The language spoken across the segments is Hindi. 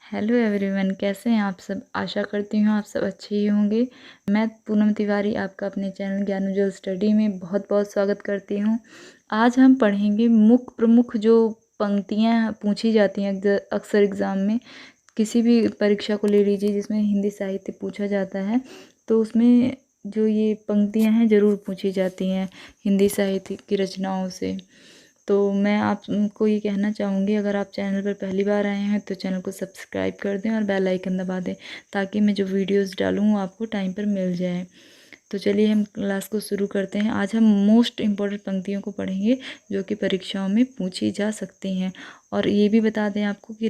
हेलो एवरीवन, कैसे हैं आप सब। आशा करती हूँ आप सब अच्छे ही होंगे। मैं पूनम तिवारी आपका अपने चैनल ज्ञान उज्ज्वल स्टडी में बहुत बहुत स्वागत करती हूँ। आज हम पढ़ेंगे मुख्य प्रमुख जो पंक्तियाँ पूछी जाती हैं अक्सर एग्ज़ाम में। किसी भी परीक्षा को ले लीजिए जिसमें हिंदी साहित्य पूछा जाता है, तो उसमें जो ये पंक्तियाँ हैं ज़रूर पूछी जाती हैं हिंदी साहित्य की रचनाओं से। तो मैं आपको ये कहना चाहूँगी, अगर आप चैनल पर पहली बार आए हैं तो चैनल को सब्सक्राइब कर दें और बेल आइकन दबा दें, ताकि मैं जो वीडियोस डालूँ वो आपको टाइम पर मिल जाए। तो चलिए हम क्लास को शुरू करते हैं। आज हम मोस्ट इम्पॉर्टेंट पंक्तियों को पढ़ेंगे जो कि परीक्षाओं में पूछी जा सकती हैं। और ये भी बता दें आपको कि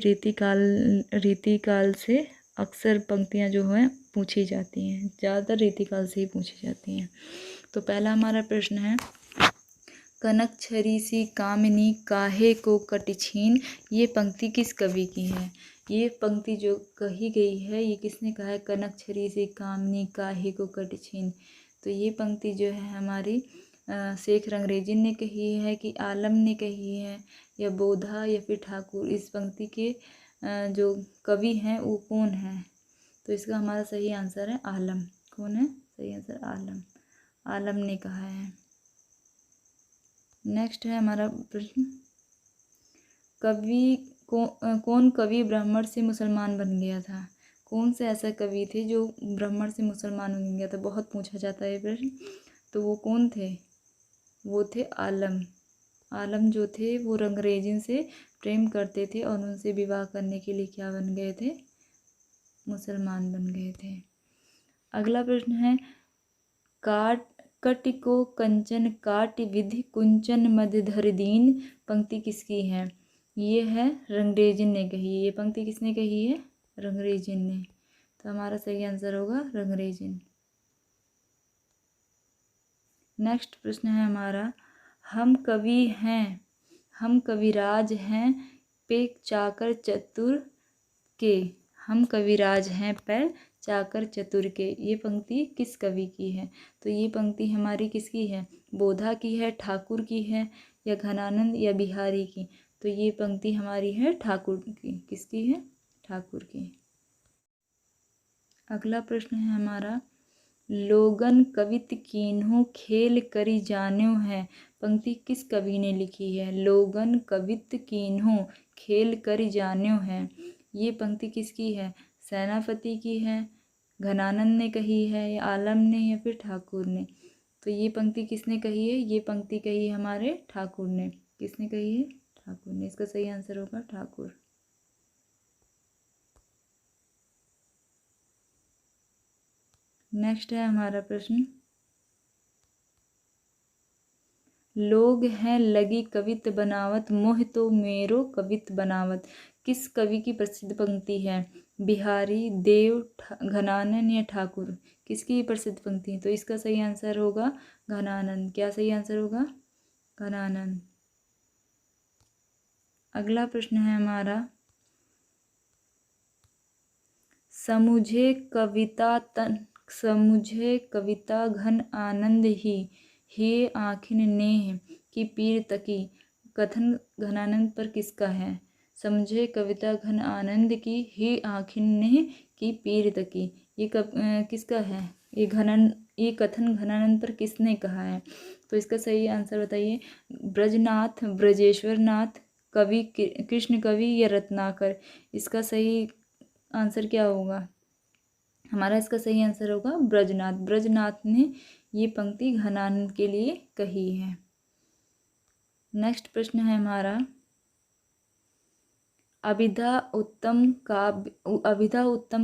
रीतिकाल से अक्सर पंक्तियाँ जो हैं पूछी जाती हैं, ज़्यादातर रीतिकाल से ही पूछी जाती हैं। तो पहला हमारा प्रश्न है, कनक छरी सी कामिनी काहे को कटछीन। ये पंक्ति किस कवि की है। ये पंक्ति जो कही गई है ये किसने कहा है, कनक छरी सी कामिनी काहे को कटछीन। तो ये पंक्ति जो है हमारी शेख रंगरेजिन ने कही है कि आलम ने कही है, या बोधा या फिर ठाकुर। इस पंक्ति के जो कवि हैं वो कौन है। तो इसका हमारा सही आंसर है आलम। कौन है सही आंसर, आलम। आलम ने कहा है। नेक्स्ट है हमारा प्रश्न, कौन कवि ब्राह्मण से मुसलमान बन गया था। कौन से ऐसा कवि थे जो ब्राह्मण से मुसलमान बन गया था, बहुत पूछा जाता है प्रश्न। तो वो कौन थे, वो थे आलम। आलम जो थे वो रंगरेजिन से प्रेम करते थे और उनसे विवाह करने के लिए क्या बन गए थे, मुसलमान बन गए थे। अगला प्रश्न है, कटिको कंचन काट विधि कुंचन मध्यधर दीन। पंक्ति किसकी है। ये है रंगरेजिन ने कही। ये पंक्ति किसने कही है, रंगरेजिन ने। तो हमारा सही आंसर होगा रंगरेजिन। नेक्स्ट प्रश्न है हमारा, हम कवि हैं, हम कविराज हैं पे चाकर चतुर के। हम कविराज हैं पर चाकर चतुर के। ये पंक्ति किस कवि की है। तो ये पंक्ति हमारी किसकी है, बोधा की है, ठाकुर की है, या घनानंद या बिहारी की। तो ये पंक्ति हमारी है ठाकुर की। किसकी है, ठाकुर की। अगला प्रश्न है हमारा, लोगन कवित कीन्हो खेल करी जान्यो है। पंक्ति किस कवि ने लिखी है। लोगन कवित कीन्हो खेल करी जान्यो है। ये पंक्ति किसकी है, सेनापति की है, घनानंद ने कही है, या आलम ने, या फिर ठाकुर ने। तो ये पंक्ति किसने कही है, ये पंक्ति कही है हमारे ठाकुर ने। किसने कही है, ठाकुर ने। इसका सही आंसर होगा ठाकुर। नेक्स्ट है हमारा प्रश्न, लोग हैं लगी कवित बनावत मोह तो मेरो कवित बनावत। किस कवि की प्रसिद्ध पंक्ति है, बिहारी, देव, घनानंद या ठाकुर। किसकी प्रसिद्ध पंक्ति। तो इसका सही आंसर होगा घनानंद। क्या सही आंसर होगा, घनानंद। अगला प्रश्न है हमारा, समुझे कविता घन आनंद ही, हे आखिन नेह की पीर तकी। कथन घनानंद पर किसका है। समझे कविता घन आनंद की, हे आखिन नेह की पीर तकी। ये किसका है, ये कथन घनानंद पर किसने कहा है। तो इसका सही आंसर बताइए। ब्रजनाथ, ब्रजेश्वर नाथ, कवि कृष्ण कवि, या रत्नाकर। इसका सही आंसर क्या होगा, हमारा इसका सही आंसर होगा ब्रजनाथ। ब्रजनाथ ने ये पंक्ति घनानंद के लिए कही है। नेक्स्ट प्रश्न है हमारा, अभिधा उत्तम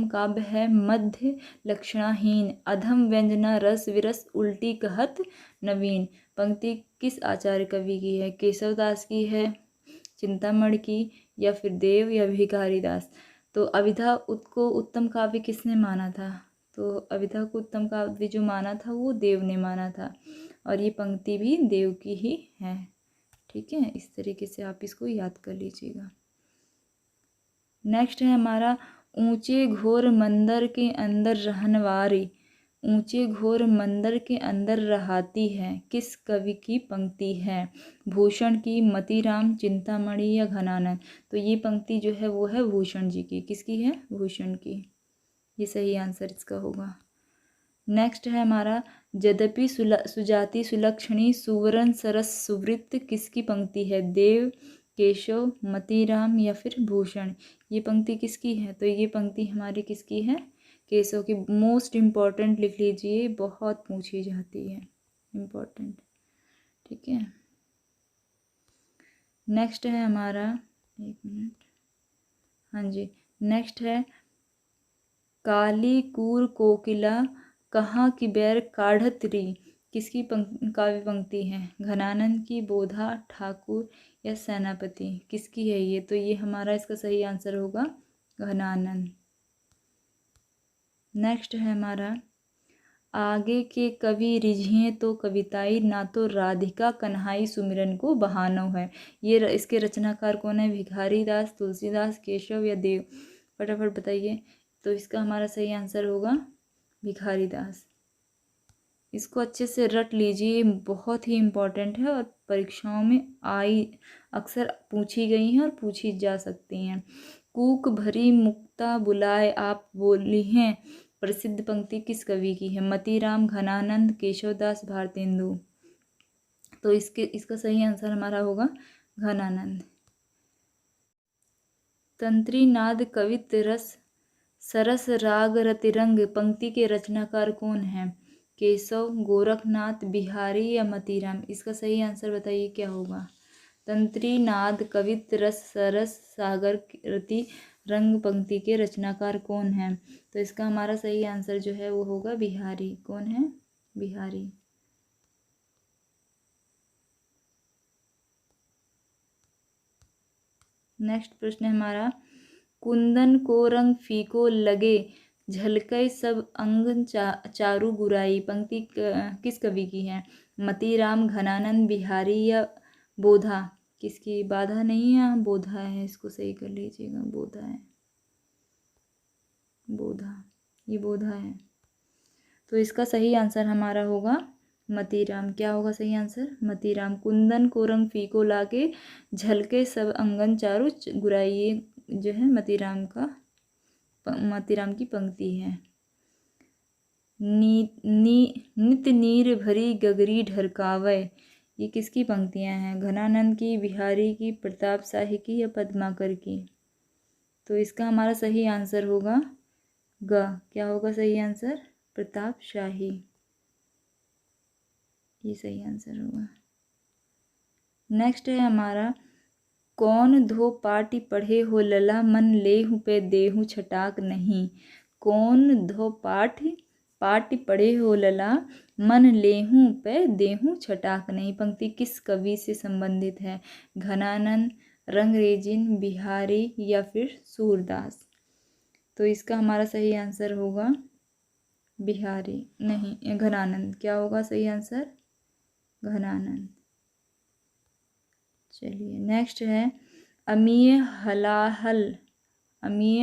काव्य है मध्य लक्षणाहीन, अधम व्यंजना रस विरस उल्टी कहत नवीन। पंक्ति किस आचार्य कवि की है, केशवदास की है, चिंतामणि की, या फिर देव या भिखारी दास। तो अभिधा को उत्तम काव्य किसने माना था। तो अभिधा को उत्तम काव्य जो माना था वो देव ने माना था, और ये पंक्ति भी देव की ही है। ठीक है, इस तरीके से आप इसको याद कर लीजिएगा। नेक्स्ट है हमारा, ऊंचे घोर मंदिर के अंदर रहनवारी। ऊंचे घोर मंदिर के अंदर रहाती है किस कवि की पंक्ति है? भूषण की, मतीराम, चिंतामणि या घनानंद? तो ये पंक्ति जो है वो है भूषण जी की। किसकी है? भूषण की। ये सही आंसर इसका होगा। नेक्स्ट है हमारा, यद्यपि सुजाति सुलक्षणी सुवर्ण सरस सुवृत्त किसकी पंक्ति है? देव, केशव, मतीराम या फिर भूषण? ये पंक्ति किसकी है? तो ये पंक्ति हमारी किसकी है? केशव की। मोस्ट इम्पॉर्टेंट लिख लीजिए, बहुत पूछी जाती है, इम्पॉर्टेंट। ठीक है। नेक्स्ट है हमारा, एक मिनट, हाँ जी, नेक्स्ट है, काली कूर कोकिला कहाँ की बैर काढ़त री? किसकी काव्य पंक्ति है? घनानंद की, बोधा, ठाकुर या सेनापति? किसकी है ये? तो ये हमारा इसका सही आंसर होगा घनानंद। नेक्स्ट है हमारा, आगे के कवि रिझिए तो कविताई ना तो राधिका कन्हाई सुमिरन को बहानो है। ये इसके रचनाकार कौन है? भिखारी दास, तुलसीदास, केशव या देव? फटाफट बताइए। तो इसका हमारा सही आंसर होगा भिखारी दास। इसको अच्छे से रट लीजिए, बहुत ही इम्पॉर्टेंट है और परीक्षाओं में अक्सर पूछी गई हैं और पूछी जा सकती हैं। कूक भरी मुक्ता बुलाए आप बोली हैं प्रसिद्ध पंक्ति किस कवि की है? मतीराम, घनानंद, केशवदास, भारतेंदु? तो इसका सही आंसर हमारा होगा घनानंद। तंत्री नाद कवित रस सरस राग रतिरंग पंक्ति के रचनाकार कौन है? केशव, गोरखनाथ, बिहारी या मतीराम? इसका सही आंसर बताइए क्या होगा? तंत्री नाद कवित रस सरस सागर रति रंग पंक्ति के रचनाकार कौन है? तो इसका हमारा सही आंसर जो है वो होगा बिहारी। कौन है? बिहारी। नेक्स्ट प्रश्न है हमारा, कुंदन को रंग फीको लगे झलके सब अंग चारू गुराई पंक्ति किस कवि की है? मतीराम, घनानंद, बिहारी या बोधा? किसकी? बाधा नहीं है, बोधा है, इसको सही कर लीजिएगा, बोधा है, बोधा, ये बोधा है। तो इसका सही आंसर हमारा होगा मतीराम। क्या होगा सही आंसर? मतीराम। कुंदन को रंग फीको लागे झलके सब अंगन चारू गुराई, ये जो है मतीराम की पंक्ति है। नित नीर भरी गगरी ढरकावे, ये किसकी पंक्तियां हैं? घनानंद की, बिहारी की, प्रताप शाही की या पद्माकर की? तो इसका हमारा सही आंसर होगा क्या होगा सही आंसर? प्रताप शाही, ये सही आंसर होगा। नेक्स्ट है हमारा, कौन धो पाटी पढ़े हो लला मन लेहु पे देहु छटाक नहीं? कौन धो पाटी पढ़े हो लला मन लेहु पे देहु छटाक नहीं पंक्ति किस कवि से संबंधित है? घनानंद, रंगरेजिन, बिहारी या फिर सूरदास? तो इसका हमारा सही आंसर होगा बिहारी, नहीं घनानंद। क्या होगा सही आंसर? घनानंद। चलिए नेक्स्ट है, अमीय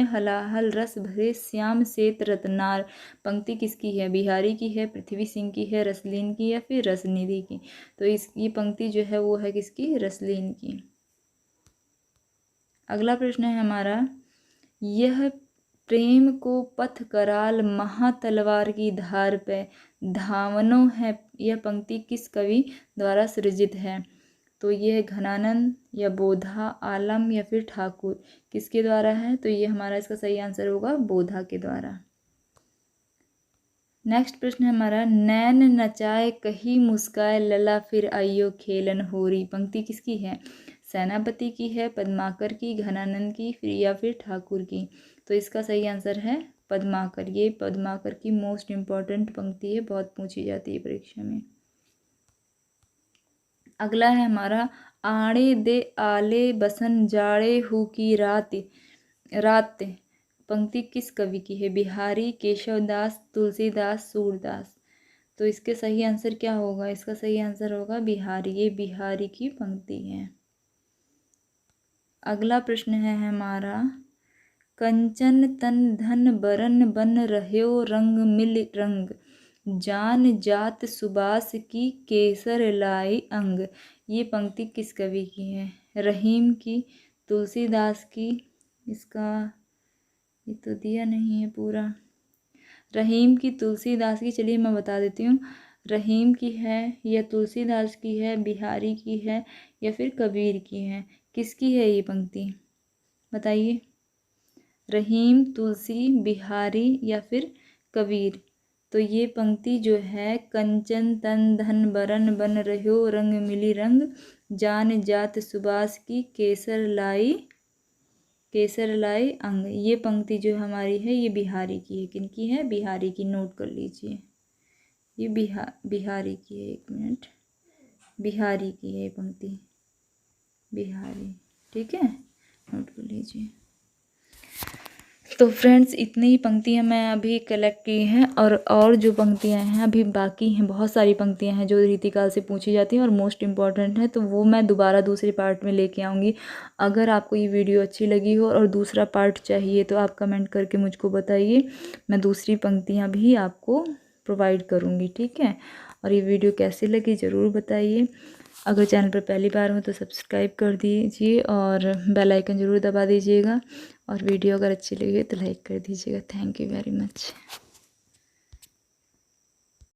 हलाहल रस भरे श्याम सेत रत्नार पंक्ति किसकी है? बिहारी की है, पृथ्वी सिंह की है, रसलीन की या फिर रसनिधि की? तो ये पंक्ति जो है वो है किसकी? रसलीन की। अगला प्रश्न है हमारा, यह प्रेम को पथ कराल महा तलवार की धार पे धावनो है, यह पंक्ति किस कवि द्वारा सृजित है? तो ये है घनानंद या बोधा, आलम या फिर ठाकुर? किसके द्वारा है? तो ये हमारा इसका सही आंसर होगा बोधा के द्वारा। नेक्स्ट प्रश्न है हमारा, नैन नचाए कही मुस्काए लला फिर आइयो खेलन होरी पंक्ति किसकी है? सेनापति की है, पद्माकर की, घनानंद की फिर या फिर ठाकुर की? तो इसका सही आंसर है पद्माकर। ये पद्माकर की मोस्ट इम्पॉर्टेंट पंक्ति है, बहुत पूछी जाती है परीक्षा में। अगला है हमारा, आड़े दे आले बसन जाड़े हु की रात पंक्ति किस कवि की है? बिहारी, केशवदास, तुलसीदास, सूरदास? तो इसके सही आंसर क्या होगा? इसका सही आंसर होगा बिहारी। ये बिहारी की पंक्ति है। अगला प्रश्न है हमारा, कंचन तन धन बरन बन रह्यो रंग मिल रंग जान जात सुबास की केसर लाई अंग। ये पंक्ति किस कवि की है? रहीम की, तुलसीदास की, इसका ये तो दिया नहीं है पूरा। रहीम की, तुलसीदास की, चलिए मैं बता देती हूँ। रहीम की है या तुलसीदास की है, बिहारी की है या फिर कबीर की है? किसकी है ये पंक्ति बताइए। रहीम, तुलसी, बिहारी या फिर कबीर? तो ये पंक्ति जो है, कंचन तन धन बरन बन रह्यो रंग मिली रंग, जान जात सुबास की केसर लाई अंग। ये पंक्ति जो हमारी है ये बिहारी की है। किनकी है? बिहारी की। नोट कर लीजिए, ये बिहारी की है। 1 मिनट, बिहारी की है ये पंक्ति, बिहारी। ठीक है, नोट कर लीजिए। तो फ्रेंड्स, इतनी ही पंक्तियाँ मैं अभी कलेक्ट की हैं, और जो पंक्तियाँ हैं अभी बाकी हैं। बहुत सारी पंक्तियाँ हैं जो रीतिकाल से पूछी जाती हैं और मोस्ट इम्पॉर्टेंट है, तो वो मैं दोबारा दूसरे पार्ट में लेके आऊँगी। अगर आपको ये वीडियो अच्छी लगी हो और दूसरा पार्ट चाहिए तो आप कमेंट करके मुझको बताइए, मैं दूसरी पंक्तियाँ भी आपको प्रोवाइड करूँगी। ठीक है, और ये वीडियो कैसी लगी ज़रूर बताइए। अगर चैनल पर पहली बार हो तो सब्सक्राइब कर दीजिए और बेल आइकन ज़रूर दबा दीजिएगा, और वीडियो अगर अच्छी लगी तो लाइक कर दीजिएगा। Thank you very much.